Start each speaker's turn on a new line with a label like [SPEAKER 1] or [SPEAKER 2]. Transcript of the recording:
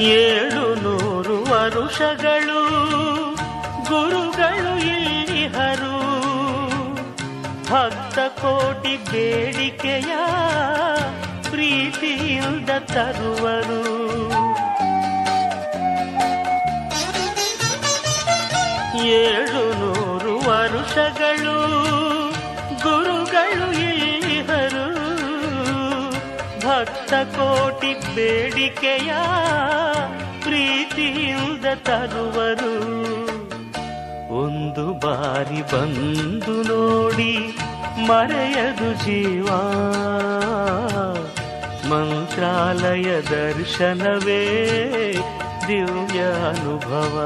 [SPEAKER 1] 700 ವರುಷಗಳು ಗುರುಗಳು ಇಲ್ಲಿಹರು. ಭಕ್ತ ಕೋಟಿ ಬೇಡಿಕೆಯ ಪ್ರೀತಿಯಿಂದ ತರುವರು. 700 ವರುಷಗಳು ಗುರುಗಳು ಇಲ್ಲಿಹರು. ಭಕ್ತ ಕೋಟಿ ಬೇಡಿಕೆಯ ಪ್ರೀತಿಯಿಂದ ತರುವರು. ಒಂದು ಬಾರಿ ಬಂದು ನೋಡಿ ಮರೆಯದು ಜೀವ, ಮಂತ್ರಾಲಯ ದರ್ಶನವೇ ದಿವ್ಯ ಅನುಭವ.